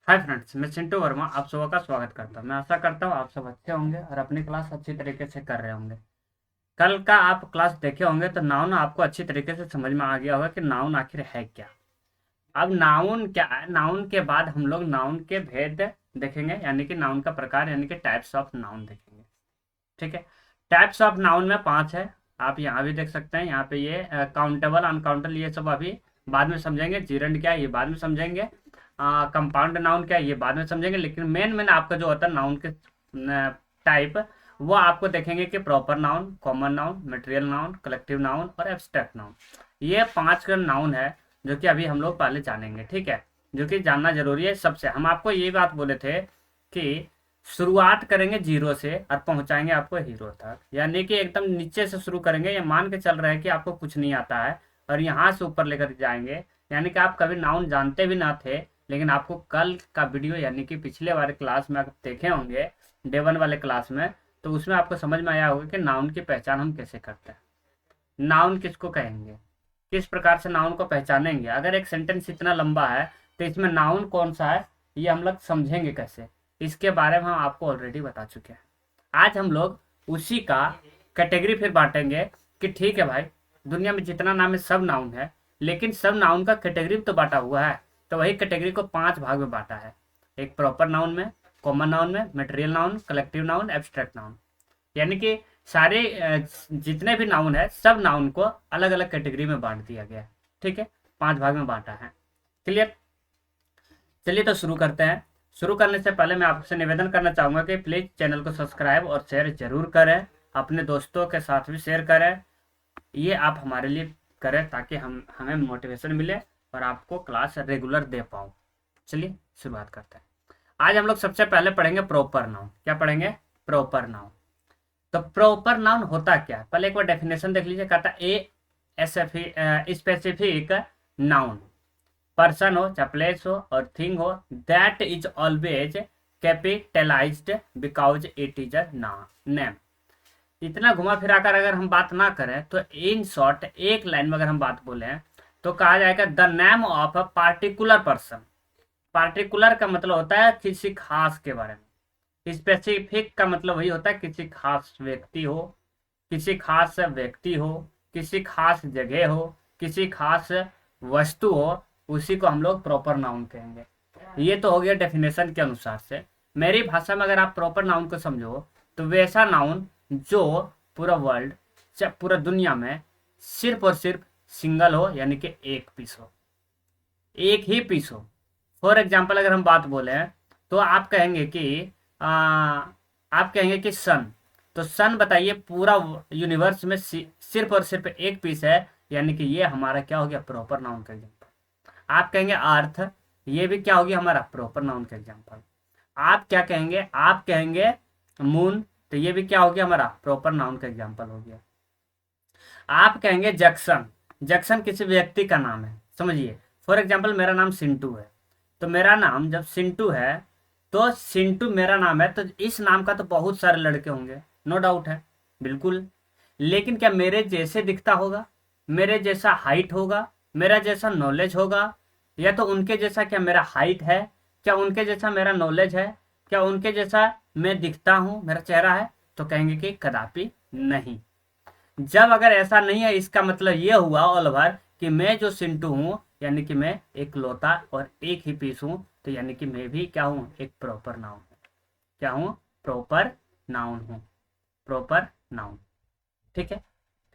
Hi friends, मैं चिंटू वर्मा आप सबका का स्वागत करता हूं। मैं आशा करता हूं आप सब अच्छे होंगे और अपनी क्लास अच्छी तरीके से कर रहे होंगे। कल का आप क्लास देखे होंगे तो नाउन आपको अच्छी तरीके से समझ में आ गया होगा कि नाउन आखिर है क्या। अब नाउन क्या है, नाउन के बाद हम लोग नाउन के भेद देखेंगे, यानी कि नाउन का प्रकार यानी कि टाइप्स ऑफ नाउन देखेंगे। ठीक है। टाइप्स ऑफ नाउन में पांच है। आप यहाँ भी देख सकते हैं, यहाँ पे ये काउंटेबल अनकाउंटेबल ये सब अभी बाद में समझेंगे। जीरंड क्या है ये बाद में समझेंगे। कंपाउंड नाउन क्या है ये बाद में समझेंगे, लेकिन मेन मेन आपका जो होता है नाउन के टाइप, वो आपको देखेंगे कि proper noun, common noun, material noun, collective noun और एब्स्ट्रैक्ट नाउन। ये पांच का नाउन है जो कि अभी हम लोग पहले जानेंगे। ठीक है, जो कि जानना जरूरी है सबसे। हम आपको ये बात बोले थे कि शुरुआत करेंगे जीरो से और पहुंचाएंगे आपको हीरो तक, यानी कि एकदम नीचे से शुरू करेंगे। ये मान के चल रहे हैं कि आपको कुछ नहीं आता है और यहाँ से ऊपर लेकर जाएंगे, यानी कि आप कभी नाउन जानते भी ना थे। लेकिन आपको कल का वीडियो यानी कि पिछले वाले क्लास में आप देखे होंगे, डे वन वाले क्लास में, तो उसमें आपको समझ में आया होगा कि नाउन की पहचान हम कैसे करते हैं, नाउन किसको कहेंगे, किस प्रकार से नाउन को पहचानेंगे। अगर एक सेंटेंस इतना लंबा है तो इसमें नाउन कौन सा है ये हम लोग समझेंगे कैसे, इसके बारे में हम आपको ऑलरेडी बता चुके हैं। आज हम लोग उसी का कैटेगरी फिर बांटेंगे कि ठीक है भाई, दुनिया में जितना नाम है सब नाउन है, लेकिन सब नाउन का कैटेगरी तो बांटा हुआ है। तो वही कैटेगरी को पांच भाग में बांटा है। एक प्रॉपर नाउन में, कॉमन नाउन में, material noun, collective noun, abstract noun. यानी कि सारे जितने भी नाउन है सब नाउन को अलग अलग कैटेगरी में बांट दिया गया है। ठीक है, पांच भाग में बांटा है। क्लियर। चलिए तो शुरू करते हैं। शुरू करने से पहले मैं आपसे निवेदन करना चाहूंगा कि प्लीज चैनल को सब्सक्राइब और शेयर जरूर करें, अपने दोस्तों के साथ भी शेयर करें। ये आप हमारे लिए करें ताकि हम हमें मोटिवेशन मिले और आपको क्लास रेगुलर दे पाऊँ। चलिए शुरुआत करते हैं। आज हम लोग सबसे पहले पढ़ेंगे प्रॉपर नाउन। क्या पढ़ेंगे? Proper noun. तो प्रॉपर नाउन होता क्या है, पहले एक बार डेफिनेशन देख लीजिए। कहता ए स्पेसिफिक नाउन, पर्सन हो चाहे प्लेस हो और थिंग हो, that is always capitalised because it is a name. इतना घुमा फिरा कर अगर हम बात ना करें तो इन शॉर्ट एक लाइन में अगर हम बात बोले तो कहा जाएगा the name of a particular person. Particular का मतलब होता है किसी खास के बारे में। स्पेसिफिक का मतलब वही होता है किसी खास व्यक्ति हो, किसी खास व्यक्ति हो, किसी खास जगह हो, किसी खास वस्तु हो, उसी को हम लोग प्रॉपर नाउन कहेंगे। ये तो हो गया डेफिनेशन के अनुसार से। मेरी भाषा में अगर आप प्रॉपर नाउन को समझो तो वैसा नाउन जो पूरा वर्ल्ड, पूरा दुनिया में सिर्फ और सिर्फ सिंगल हो, यानी कि एक पीस हो, एक ही पीस हो। फॉर एग्जाम्पल अगर हम बात बोले तो आप कहेंगे कि आप कहेंगे कि सन, तो सन बताइए पूरा यूनिवर्स में सिर्फ और सिर्फ एक पीस है, यानी कि ये हमारा क्या हो गया? प्रॉपर नाउन का एग्जाम्पल। आप कहेंगे अर्थ, ये भी क्या हो गया? हमारा प्रॉपर नाउन का एग्जाम्पल। आप क्या कहेंगे? आप कहेंगे मून, तो ये भी क्या हो गया? हमारा प्रॉपर नाउन का एग्जाम्पल हो गया। आप कहेंगे जैक्सन, जैक्सन किसी व्यक्ति का नाम है, समझिए। फॉर एग्जाम्पल मेरा नाम सिंटू है, तो मेरा नाम जब सिंटू है तो सिंटू मेरा नाम है, तो इस नाम का तो बहुत सारे लड़के होंगे, नो डाउट है, बिल्कुल। लेकिन क्या मेरे जैसे दिखता होगा? मेरे जैसा हाइट होगा? मेरा जैसा नॉलेज होगा? या तो उनके जैसा क्या मेरा हाइट है? क्या उनके जैसा मेरा नॉलेज है? क्या उनके जैसा मैं दिखता हूं, मेरा चेहरा है? तो कहेंगे कि कदापि नहीं। जब अगर ऐसा नहीं है, इसका मतलब ये हुआ ऑल ओवर कि मैं जो सिंटू हूं, यानी कि मैं एक लौता और एक ही पीस हूं, तो यानी कि मैं भी क्या हूं? एक प्रॉपर नाउन हूं। क्या हूं? प्रॉपर नाउन हूं। Proper noun. ठीक है,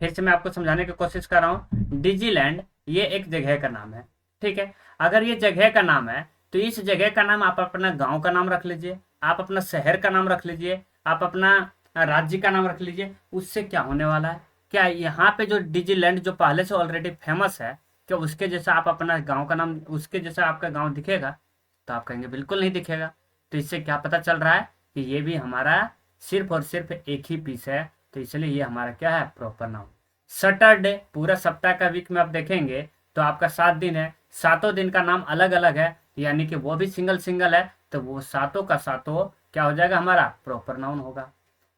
फिर से मैं आपको समझाने की कोशिश कर रहा हूं। डिजीलैंड ये एक जगह का नाम है। ठीक है, अगर ये जगह का नाम है तो इस जगह का नाम आप अपना गांव का नाम रख लीजिए, आप अपना शहर का नाम रख लीजिए, आप अपना राज्य का नाम रख लीजिए। उससे क्या होने वाला है? क्या यहाँ पे जो डिजीलैंड जो पहले से ऑलरेडी फेमस है, क्या उसके जैसा आप अपना गांव का नाम, उसके जैसा आपका गांव दिखेगा? तो आप कहेंगे बिल्कुल नहीं दिखेगा। तो इससे क्या पता चल रहा है कि ये भी हमारा सिर्फ और सिर्फ एक ही पीस है, तो इसलिए ये हमारा क्या है? Proper noun. सैटरडे, पूरा सप्ताह का वीक में आप देखेंगे तो आपका 7 दिन है, सातों दिन का नाम अलग अलग है, यानी कि वो भी सिंगल सिंगल है, तो वो सातों का सातों क्या हो जाएगा? हमारा प्रॉपर नाउन होगा।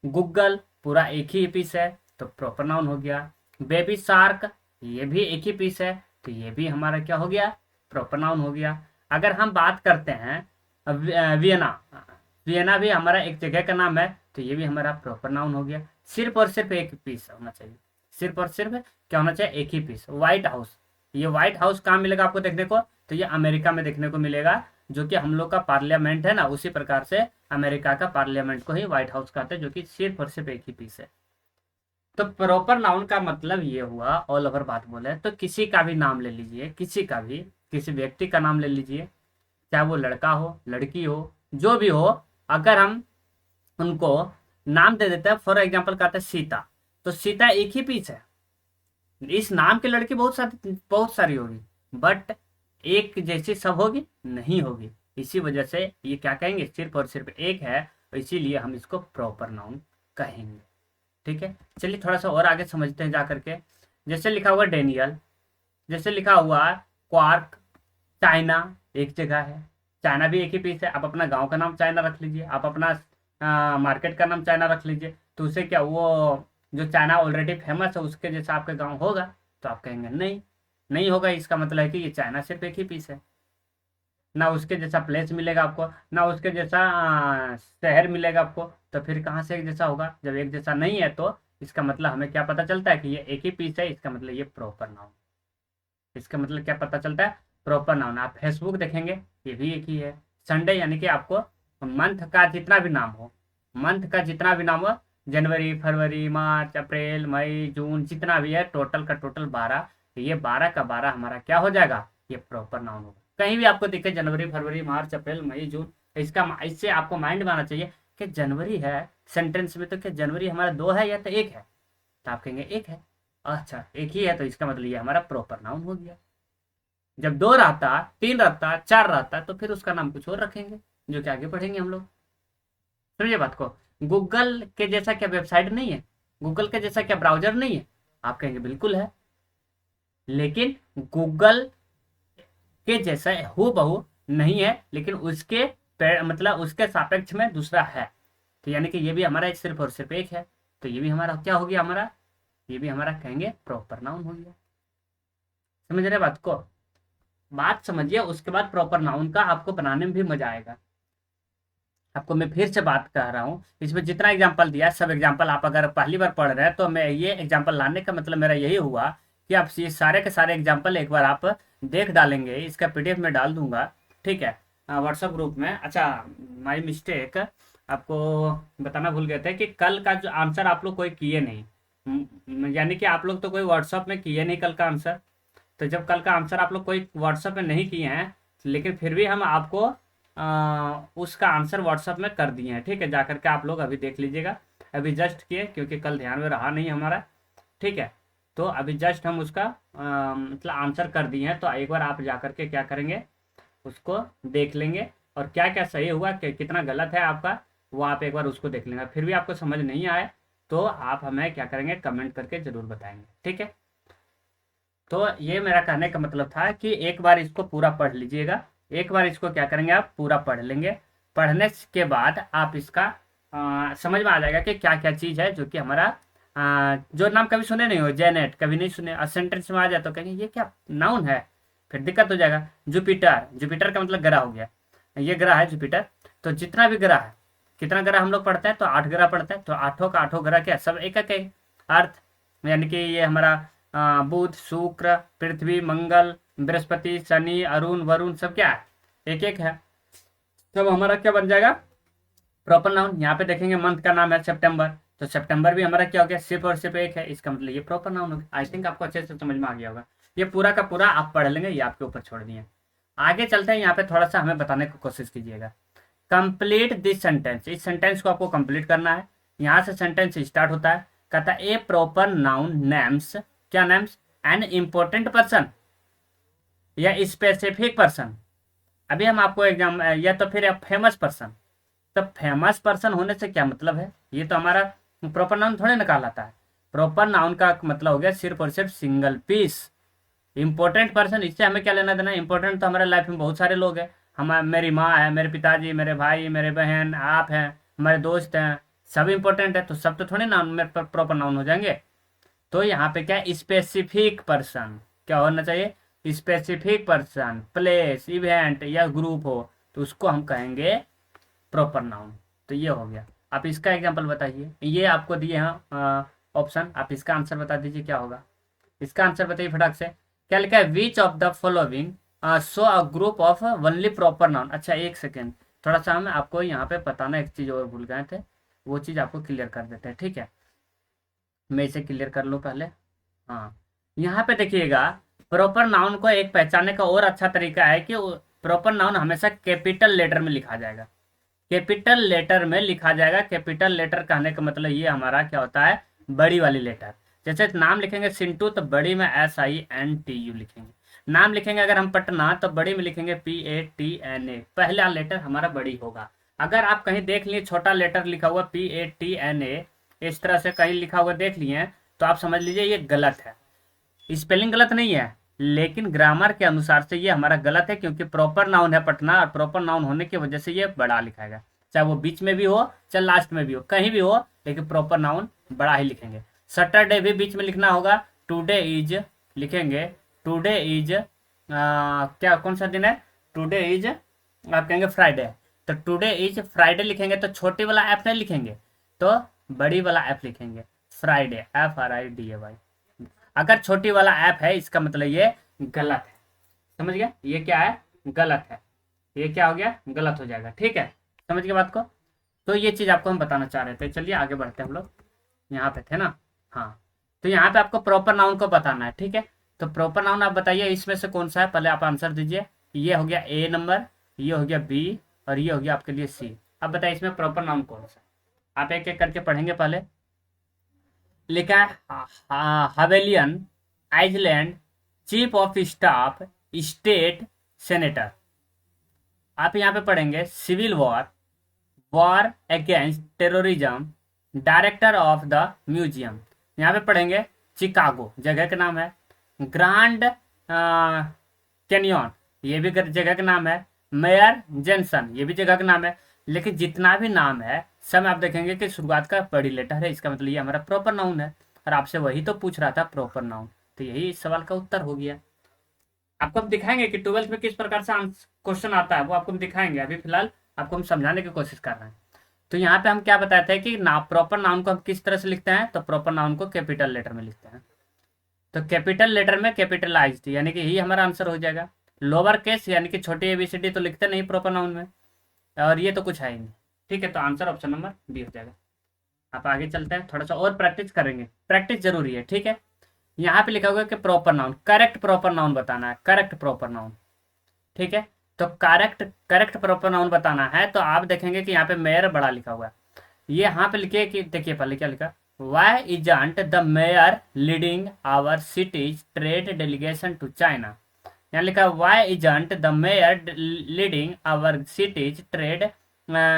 गूगल पूरा एक ही पीस है, तो प्रॉपर नाउन हो गया। बेबी शार्क ये भी एक ही पीस है, तो ये भी हमारा क्या हो गया? प्रॉपर नाउन हो गया। अगर हम बात करते हैं वियना, वियना भी हमारा एक जगह का नाम है, तो ये भी हमारा प्रॉपर नाउन हो गया। सिर्फ और सिर्फ एक पीस होना चाहिए, सिर्फ और सिर्फ क्या होना चाहिए, एक ही पीस। व्हाइट हाउस, ये व्हाइट हाउस कहाँ मिलेगा आपको देखने को, तो ये अमेरिका में देखने को मिलेगा, जो कि हम लोग का पार्लियामेंट है ना, उसी प्रकार से अमेरिका का पार्लियामेंट को ही व्हाइट हाउस कहते हैं, जो कि सिर्फ और सिर्फ एक ही पीस है। तो प्रॉपर नाउन का मतलब ये हुआ, ऑल ओवर बात बोले तो किसी का भी नाम ले लीजिए, किसी का भी, किसी व्यक्ति का नाम ले लीजिए, चाहे वो लड़का हो लड़की हो जो भी हो, अगर हम उनको नाम दे देते हैं, फॉर एग्जाम्पल कहते हैं सीता, तो सीता एक ही पीस है। इस नाम की लड़की बहुत सारी होगी, बट एक जैसी सब होगी नहीं होगी, इसी वजह से ये क्या कहेंगे, सिर्फ और सिर्फ एक है, और इसीलिए हम इसको प्रॉपर नाउन कहेंगे। ठीक है, चलिए थोड़ा सा और आगे समझते हैं जा करके। जैसे लिखा हुआ डेनियल, जैसे लिखा हुआ क्वार्क, चाइना एक जगह है, चाइना भी एक ही पीस है। आप अपना गांव का नाम चाइना रख लीजिए, आप अपना मार्केट का नाम चाइना रख लीजिए, तो उसे क्या, वो जो चाइना ऑलरेडी फेमस है उसके जैसा आपका गांव होगा, तो आप कहेंगे नहीं, नहीं होगा। इसका मतलब है कि ये चाइना सिर्फ एक ही पीस है, ना उसके जैसा प्लेस मिलेगा आपको, ना उसके जैसा शहर मिलेगा आपको, तो फिर कहाँ से एक जैसा होगा, जब एक जैसा नहीं है तो इसका मतलब हमें क्या पता चलता है कि ये एक ही पीस है, इसका मतलब ये प्रॉपर नाउन। इसका मतलब क्या पता चलता है, प्रॉपर नाउन। आप फेसबुक देखेंगे, ये भी एक ही है। संडे यानी कि आपको मंथ का जितना भी नाम हो, मंथ का जितना भी नाम हो, जनवरी फरवरी मार्च अप्रैल मई जून जितना भी है, टोटल का टोटल 12, ये 12 का 12 हमारा क्या हो जाएगा, ये प्रॉपर नाउन होगा। कहीं भी आपको दिखे जनवरी फरवरी मार्च अप्रैल मई जून, इसका इससे आपको माइंड में आना चाहिए कि जनवरी है सेंटेंस में, तो क्या जनवरी हमारा 2 है या तो 1 है, तो आप कहेंगे 1 है। अच्छा, एक ही है, तो इसका मतलब ये हमारा प्रॉपर नाउन हो गया। जब 2 रहता, 3 रहता, 4 रहता, तो फिर उसका नाम कुछ और रखेंगे, जो कि आगे पढ़ेंगे हम लोग। समझिए बात को। गूगल के जैसा क्या वेबसाइट नहीं है, गूगल के जैसा क्या ब्राउजर नहीं है, आप कहेंगे बिल्कुल है, लेकिन गूगल के जैसा हूबहू बहू नहीं है, लेकिन उसके मतलब उसके सापेक्ष में दूसरा है, तो यानी कि ये भी हमारा सिर्फ और सिर्फ एक है, तो ये भी हमारा क्या हो गया, हमारा ये भी हमारा कहेंगे प्रॉपर नाउन हो गया। समझ रहे बात को, बात समझिए, उसके बाद प्रॉपर नाउन का आपको बनाने में भी मजा आएगा। आपको मैं फिर से बात कर रहा हूँ, इसमें जितना एग्जांपल दिया सब एग्जांपल आप अगर पहली बार पढ़ रहे हैं, तो मैं ये एग्जांपल लाने का मतलब मेरा यही हुआ कि आप ये सारे के सारे एग्जांपल एक बार आप देख डालेंगे, इसका पीडीएफ में डाल दूंगा, ठीक है, व्हाट्सएप ग्रुप में। अच्छा, माई मिस्टेक, आपको बताना भूल गए थे कि कल का जो आंसर आप लोग कोई किए नहीं, यानी कि आप लोग तो कोई व्हाट्सएप में किए नहीं कल का आंसर, तो जब कल का आंसर आप लोग कोई व्हाट्सएप में नहीं किए हैं, लेकिन फिर भी हम आपको उसका आंसर व्हाट्सएप में कर दिए हैं, ठीक है, जाकर के आप लोग अभी देख लीजिएगा। अभी जस्ट किए, क्योंकि कल ध्यान में रहा नहीं हमारा, ठीक है, तो अभी जस्ट हम उसका मतलब आंसर कर दिए हैं, तो एक बार आप जाकर के क्या करेंगे, उसको देख लेंगे, और क्या क्या सही हुआ कितना गलत है आपका, वो आप एक बार उसको देख लेंगे। फिर भी आपको समझ नहीं आए तो आप हमें क्या करेंगे, कमेंट करके जरूर बताएंगे, ठीक है। तो ये मेरा कहने का मतलब था कि एक बार इसको पूरा पढ़ लीजिएगा, एक बार इसको क्या करेंगे, आप पूरा पढ़ लेंगे, पढ़ने के बाद आप इसका समझ में आ जाएगा कि क्या क्या चीज़ है, जो कि हमारा जो नाम कभी सुने नहीं हो, जेनेट कभी नहीं सुने, और सेंटेंस में आ जाए तो कहेंगे ये क्या नाउन है, फिर दिक्कत हो जाएगा। जुपिटर, जुपिटर का मतलब ग्रह हो गया, ये ग्रह है जुपिटर, तो जितना भी ग्रह है, कितना ग्रह हम लोग पढ़ते हैं, तो 8 ग्रह पढ़ते हैं, तो 8 का 8 ग्रह क्या सब एक एक अर्थ, यानी कि ये हमारा बुध शुक्र पृथ्वी मंगल बृहस्पति शनि अरुण वरुण सब क्या है, एक एक है, सब हमारा क्या बन जाएगा, प्रॉपर नाउन। यहाँ पे देखेंगे मंथ का नाम है सितंबर, तो सितंबर भी हमारा क्या हो गया, सिर्फ और सिर्फ एक है, इसका मतलब ये प्रॉपर नाउन हो गया। आई थिंक आपको अच्छे से समझ में आ गया होगा, ये पूरा का पूरा आप पढ़ लेंगे, ये आपके ऊपर छोड़ दिए। आगे चलते हैं, यहाँ पे थोड़ा सा हमें बताने की कोशिश कीजिएगा। कंप्लीट दिस सेंटेंस, इस सेंटेंस को आपको कंप्लीट करना है। यहाँ से सेंटेंस स्टार्ट होता है, कहता है ए प्रॉपर नाउन नेम्स, क्या नेम्स, एन इम्पोर्टेंट पर्सन या स्पेसिफिक पर्सन, अभी हम आपको एग्जाम, या तो फिर फेमस पर्सन। तो फेमस पर्सन होने से क्या मतलब है, ये तो हमारा प्रॉपर नाउन थोड़े निकाल आता है। प्रॉपर नाउन का मतलब हो गया सिर्फ और सिर्फ सिंगल पीस। इंपॉर्टेंट पर्सन, इससे हमें क्या लेना देना, इंपॉर्टेंट तो हमारे लाइफ में बहुत सारे लोग हैं, हम, मेरी माँ है, मेरे पिताजी, मेरे भाई, मेरे बहन, आप हैं, हमारे दोस्त हैं, सब इंपॉर्टेंट है, तो सब तो थोड़े नाउन में प्रॉपर नाउन हो जाएंगे। तो यहाँ पे क्या, स्पेसिफिक पर्सन क्या होना चाहिए, स्पेसिफिक पर्सन, प्लेस, इवेंट या ग्रुप हो, तो उसको हम कहेंगे प्रॉपर नाउन। तो ये हो गया। आप इसका एग्जांपल बताइए, ये आपको दिए हैं ऑप्शन, आप इसका आंसर बता दीजिए क्या होगा। इसका आंसर बताइए फटाक से। क्या लिखा है, which of the following show a group of only proper noun. अच्छा एक सेकेंड, थोड़ा सा हम आपको यहाँ पे बताना, एक चीज और भूल गए थे, वो चीज आपको क्लियर कर देते हैं, ठीक है। मैं इसे क्लियर कर लूँ पहले। हाँ, यहाँ पे देखिएगा, प्रॉपर नाउन को एक पहचानने का और अच्छा तरीका है कि प्रॉपर नाउन हमेशा कैपिटल लेटर में लिखा जाएगा। कैपिटल लेटर में लिखा जाएगा। कैपिटल लेटर कहने का मतलब ये हमारा क्या होता है, बड़ी वाली लेटर। जैसे नाम लिखेंगे सिंटू तो बड़ी में SINTU लिखेंगे। नाम लिखेंगे अगर हम पटना तो बड़ी में लिखेंगे PATNA, पहला लेटर हमारा बड़ी होगा। अगर आप कहीं देख लिए छोटा लेटर लिखा हुआ PATNA, इस तरह से कहीं लिखा हुआ देख लिए, तो आप समझ लीजिए ये गलत है। स्पेलिंग गलत नहीं है, लेकिन ग्रामर के अनुसार से ये हमारा गलत है, क्योंकि प्रॉपर नाउन है पटना, और प्रॉपर नाउन होने की वजह से ये बड़ा लिखाएगा। चाहे वो बीच में भी हो, चाहे लास्ट में भी हो, कहीं भी हो, लेकिन प्रॉपर नाउन बड़ा ही लिखेंगे। सैटरडे भी बीच में लिखना होगा, टुडे इज लिखेंगे। टुडे इज क्या कौन सा दिन है, टुडे इज आप कहेंगे फ्राइडे, तो टुडे इज फ्राइडे लिखेंगे, तो छोटी वाला एफ नहीं लिखेंगे, तो बड़ी वाला एफ लिखेंगे, फ्राइडे, FRIDAY। अगर छोटी वाला ऐप है, इसका मतलब ये गलत है। समझ गया, ये क्या है, गलत है। ये क्या हो गया, गलत हो जाएगा, ठीक है। समझ गए बात को। तो ये चीज आपको हम बताना चाह रहे थे। चलिए आगे बढ़ते हैं हम लोग, यहाँ पे थे ना। हाँ, तो यहाँ पे आपको प्रॉपर नाउन को बताना है, ठीक है। तो प्रॉपर नाउन आप बताइए इसमें से कौन सा है, पहले आप आंसर दीजिए। ये हो गया A नंबर, ये हो गया B, और ये हो गया आपके लिए C। अब बताइए इसमें प्रॉपर नाउन कौन सा है। आप एक एक करके पढ़ेंगे। पहले लिखा है Hawaiian Island chief of staff state senator. आप यहाँ पे पढ़ेंगे civil war, war against terrorism, director of the museum. यहाँ पे पढ़ेंगे चिकागो, जगह का नाम है। ग्रांड कैनियन, ये भी जगह का नाम है। मेयर जेनसन, ये भी जगह का नाम है। लेकिन जितना भी नाम है सब आप देखेंगे कि शुरुआत का बड़ी लेटर है, इसका मतलब ये हमारा प्रॉपर नाउन है। और आपसे वही तो पूछ रहा था, प्रॉपर नाउन, तो यही इस सवाल का उत्तर हो गया। आपको हम दिखाएंगे कि 12th में किस प्रकार से क्वेश्चन आता है, वो आपको हम दिखाएंगे। अभी फिलहाल आपको हम समझाने की कोशिश कर रहे हैं। तो यहाँ पे हम क्या बताते हैं कि ना प्रॉपर नाउन को हम किस तरह से लिखते हैं, तो प्रॉपर नाउन को कैपिटल लेटर में लिखते हैं। तो कैपिटल लेटर में कैपिटलाइज्ड, यानी कि यही हमारा आंसर हो जाएगा। लोअर केस यानी कि छोटी ABCD तो लिखते नहीं प्रॉपर नाउन में, और ये तो कुछ है ही नहीं, ठीक है। तो आंसर ऑप्शन नंबर B हो जाएगा। आप आगे चलते हैं, थोड़ा सा और प्रैक्टिस करेंगे, प्रैक्टिस जरूरी है, ठीक है। यहाँ पे लिखा हुआ है कि proper noun, correct proper noun बताना है, करेक्ट प्रॉपर नाउन, ठीक है। तो करेक्ट प्रॉपर नाउन बताना है, तो आप देखेंगे कि यहाँ पे मेयर बड़ा लिखा हुआ है। ये यहाँ पे लिखिए कि देखिए पहले क्या लिखा, why isn't the mayor leading our cities trade delegation to China. यहाँ लिखा why isn't the mayor leading our cities trade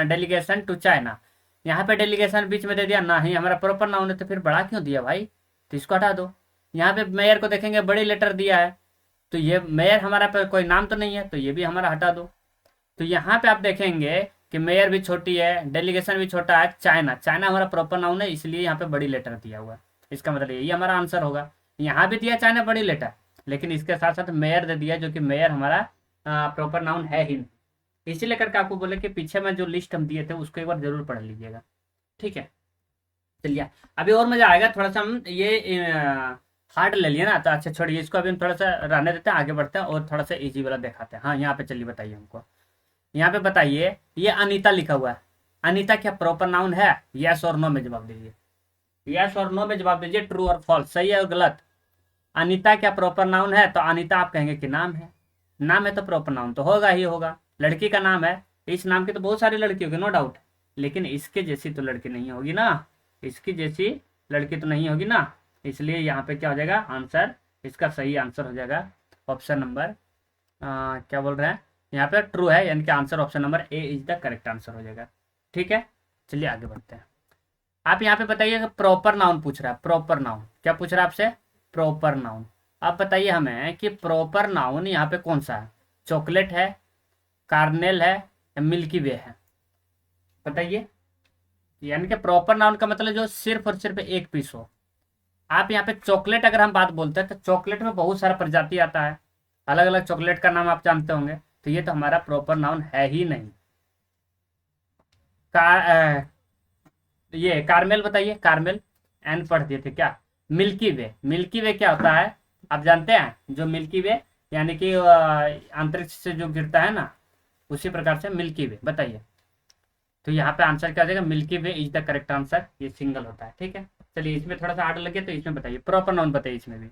delegation to China. यहाँ पे डेलीगेशन बीच में दे दिया, ना ही हमारा प्रॉपर नाउन है, तो फिर बड़ा क्यों दिया भाई, तो इसको हटा दो। यहाँ पे मेयर को देखेंगे बड़ी लेटर दिया है, तो ये मेयर हमारा पे कोई नाम तो नहीं है, तो ये भी हमारा हटा दो। तो यहाँ पे आप देखेंगे कि मेयर भी छोटी है, डेलीगेशन भी छोटा है, चाइना, चाइना हमारा प्रॉपर नाउन है, इसलिए यहाँ पे बड़ी लेटर दिया हुआ है। इसका मतलब यही हमारा आंसर होगा। यहाँ भी दिया चाइना बड़ी लेटर, लेकिन इसके साथ साथ मेयर दे दिया, जो कि मेयर हमारा प्रॉपर नाउन है ही नहीं। इसीलिए करके आपको बोले कि पीछे में जो लिस्ट हम दिए थे उसको एक बार जरूर पढ़ लीजिएगा, ठीक है। चलिए अभी और मजा आएगा, थोड़ा सा हम ये हार्ड ले लिया ना, तो अच्छा छोड़िए इसको, अभी हम थोड़ा सा रहने देते हैं, आगे बढ़ते हैं और थोड़ा सा इजी वाला दिखाते हैं। हाँ यहाँ पे चलिए बताइए हमको, यहाँ पे बताइए, ये अनीता लिखा हुआ है, अनीता क्या प्रॉपर नाउन है, यस और नो में जवाब दीजिए। यस और नो में जवाब दीजिए, ट्रू और फॉल्स, सही है और गलत। अनीता क्या प्रॉपर नाउन है, तो अनीता आप कहेंगे कि नाम है, नाम है तो प्रॉपर नाउन तो होगा ही होगा। लड़की का नाम है, इस नाम की तो बहुत सारी लड़की होगी नो डाउट, लेकिन इसके जैसी तो लड़की नहीं होगी ना, इसकी जैसी लड़की तो नहीं होगी ना, इसलिए यहाँ पे क्या हो जाएगा आंसर, इसका सही आंसर हो जाएगा ऑप्शन नंबर क्या बोल रहे हैं यहाँ पे, ट्रू है, यानी कि answer option number A is the correct answer हो जाएगा, ठीक है। चलिए आगे बढ़ते हैं। आप यहाँ पे बताइए प्रॉपर नाउन पूछ रहा है, प्रॉपर नाउन क्या पूछ रहा है आपसे, प्रॉपर नाउन। आप बताइए हमें कि प्रॉपर नाउन यहाँ पे कौन सा है, चॉकलेट है, कार्नेल है, या मिल्की वे है, बताइए। यानी कि प्रॉपर नाउन का मतलब जो सिर्फ और सिर्फ एक पीस हो। आप यहाँ पे चॉकलेट अगर हम बात बोलते हैं, तो चॉकलेट में बहुत सारा प्रजाति आता है, अलग अलग चॉकलेट का नाम आप जानते होंगे, तो तो ये तो हमारा प्रॉपर नाउन है ही नहीं। का ये कार्मेल बताइए, कार्मेल, एन पढ़ दिए थे क्या? मिल्की वे, मिल्की वे क्या होता है आप जानते हैं? जो मिल्की वे यानी कि अंतरिक्ष से जो गिरता है ना, उसी प्रकार से मिल्की वे, बताइए। तो यहाँ पे आंसर क्या हो जाएगा? Milky way is the correct answer, ये सिंगल होता है। ठीक है, चलिए इसमें थोड़ा सा हार्ड लगे तो इसमें बताइए, प्रॉपर नाउन बताइए इसमें भी।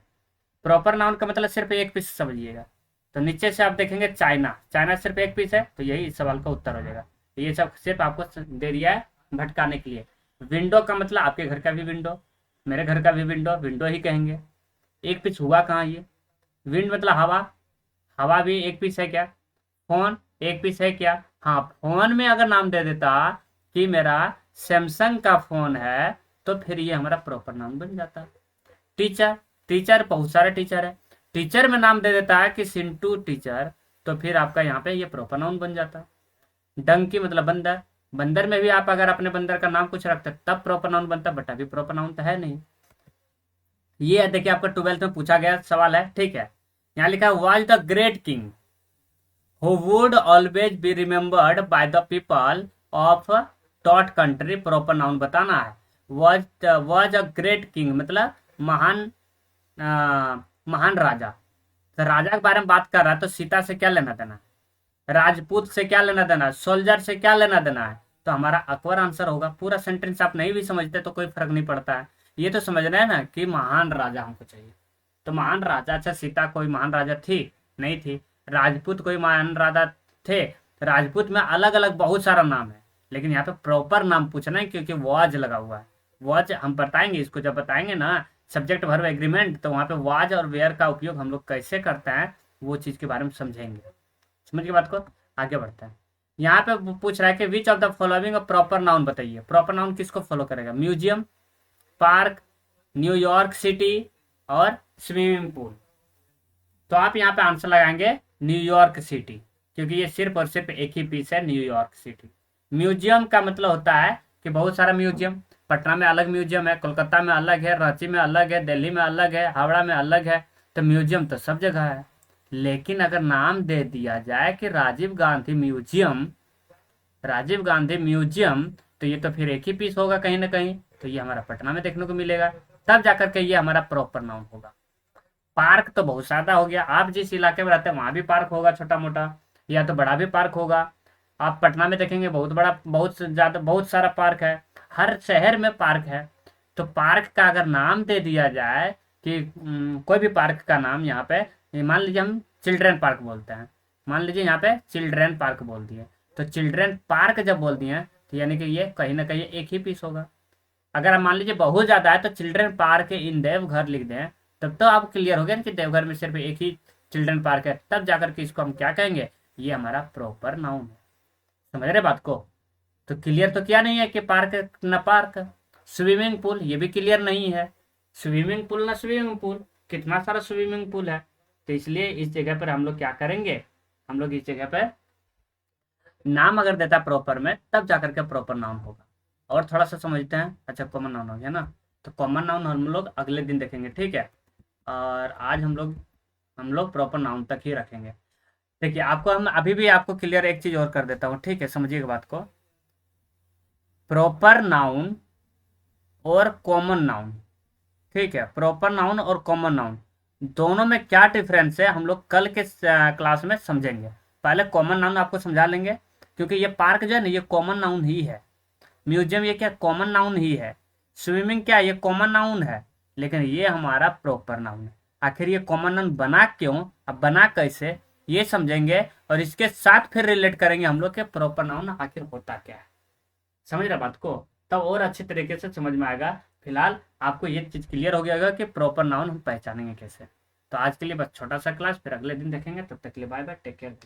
प्रॉपर नाउन का मतलब सिर्फ एक पीस समझिएगा। तो नीचे से आप देखेंगे चाइना, चाइना सिर्फ एक पीस है, तो यही इस सवाल का उत्तर हो जाएगा। ये सब सिर्फ आपको दे दिया है भटकाने के लिए। विंडो का मतलब आपके घर का भी विंडो, मेरे घर का भी विंडो, विंडो ही कहेंगे। एक पीस हुआ कहाँ ये? विंड मतलब हवा, हवा भी एक पीस है क्या? फोन एक पीस है क्या? हाँ, फोन में अगर नाम दे देता कि मेरा सैमसंग का फोन है, तो फिर ये हमारा प्रॉपर नाम बन जाता। टीचर, टीचर बहुत सारे टीचर है, टीचर में नाम दे देता है कि सिंटू टीचर, तो फिर आपका यहाँ पे ये प्रॉपर नाउन बन जाता। डंकी मतलब बंदर, बंदर में भी आप अगर अपने बंदर का नाम कुछ रखते तब प्रॉपर नाउन बनता, बट अभी प्रॉपर नाउन तो है नहीं। ये देखिए आपका 12th में पूछा गया सवाल है, ठीक है। यहाँ लिखा है was the great king who would always be remembered by the people of dot country, proper noun बताना है। was a great king मतलब महान महान राजा। तो राजा के बारे में बात कर रहा है, तो सीता से क्या लेना देना है? राजपूत से क्या लेना देना है? सोल्जर से क्या लेना देना है? तो हमारा अकबर आंसर होगा। पूरा सेंटेंस आप नहीं भी समझते तो कोई फर्क नहीं पड़ता है, ये तो समझना है ना कि महान राजा हमको चाहिए। तो महान राजा, अच्छा सीता कोई महान राजा थी? नहीं थी। राजपूत कोई महान राजा थे? राजपूत में अलग अलग बहुत सारा नाम है, लेकिन यहाँ पे प्रॉपर नाम पूछना है क्योंकि वाज लगा हुआ है। वाज हम बताएंगे, इसको जब बताएंगे ना सब्जेक्ट वर्ब एग्रीमेंट, तो वहाँ पे वाज और वेयर का उपयोग हम लोग कैसे करते हैं वो चीज के बारे में समझेंगे। समझ के बात को, आगे बढ़ते हैं। यहाँ पे पूछ रहा है कि which of the following proper noun बताइए। प्रॉपर नाउन किसको फॉलो करेगा? म्यूजियम, पार्क, न्यूयॉर्क सिटी और स्विमिंग पूल। तो आप यहाँ पे आंसर लगाएंगे न्यूयॉर्क सिटी, क्योंकि ये सिर्फ और सिर्फ एक ही पीस है, न्यूयॉर्क सिटी। म्यूजियम का मतलब होता है कि बहुत सारा म्यूजियम, पटना में अलग म्यूजियम है, कोलकाता में अलग है, रांची में अलग है, दिल्ली में अलग है, हावड़ा में अलग है। तो म्यूजियम तो सब जगह है, लेकिन अगर नाम दे दिया जाए कि राजीव गांधी म्यूजियम, राजीव गांधी म्यूजियम, तो ये तो फिर एक ही पीस होगा कहीं ना कहीं, तो ये हमारा पटना में देखने को मिलेगा, तब जाकर के ये हमारा प्रॉपर नाउन होगा। पार्क तो बहुत ज्यादा हो गया, आप जिस इलाके में रहते हैं वहां भी पार्क होगा छोटा मोटा, या तो बड़ा भी पार्क होगा। आप पटना में देखेंगे बहुत बड़ा, बहुत ज्यादा, बहुत सारा पार्क है, हर शहर में पार्क है। तो पार्क का अगर नाम दे दिया जाए कि कोई भी पार्क का नाम, यहाँ पे मान लीजिए हम चिल्ड्रन पार्क बोलते हैं, मान लीजिए यहाँ पे चिल्ड्रन पार्क बोल दिए, तो चिल्ड्रन पार्क जब बोल दिए तो यानी कि ये कहीं ना कहीं एक ही पीस होगा। अगर हम मान लीजिए बहुत ज्यादा है तो चिल्ड्रन पार्क इन देवघर लिख दें, तब तो आप क्लियर हो गया कि देवघर में सिर्फ एक ही चिल्ड्रन पार्क है, तब जाकर के इसको हम क्या कहेंगे? ये हमारा प्रॉपर नाउन है। समझ रहे बात को? तो क्लियर तो क्या नहीं है कि पार्क न पार्क। स्विमिंग पूल ये भी क्लियर नहीं है, स्विमिंग पूल ना स्विमिंग पूल, कितना सारा स्विमिंग पूल है। तो इसलिए इस जगह पर हम लोग क्या करेंगे? हम लोग इस जगह पर नाम अगर देता प्रॉपर में, तब जाकर के प्रॉपर नाउन होगा। और थोड़ा सा समझते हैं। अच्छा कॉमन नाउन हो गया ना, तो कॉमन नाउन हम लोग अगले दिन देखेंगे, ठीक है। और आज हम लोग प्रॉपर नाउन तक ही रखेंगे। देखिए आपको हम अभी भी आपको क्लियर एक चीज और कर देता हूँ, ठीक है, समझिएगा बात को। प्रॉपर नाउन और कॉमन नाउन, ठीक है, प्रॉपर नाउन और कॉमन नाउन दोनों में क्या डिफरेंस है हम लोग कल के क्लास में समझेंगे। पहले कॉमन नाउन आपको समझा लेंगे, क्योंकि ये पार्क जो है ना ये कॉमन नाउन ही है, म्यूजियम ये क्या कॉमन नाउन ही है, स्विमिंग क्या ये कॉमन नाउन है, लेकिन ये हमारा प्रॉपर नाउन है। आखिर ये कॉमन नाउन बना क्यों, अब बना कैसे, ये समझेंगे, और इसके साथ फिर रिलेट करेंगे हम लोग के प्रॉपर नाउन आखिर होता क्या है। समझ रहे बात को? तब और अच्छे तरीके से समझ में आएगा। फिलहाल आपको ये चीज क्लियर हो गया होगा कि प्रॉपर नाउन हम पहचानेंगे कैसे। तो आज के लिए बस छोटा सा क्लास, फिर अगले दिन देखेंगे। तब तक के लिए बाय बाय, टेक केयर।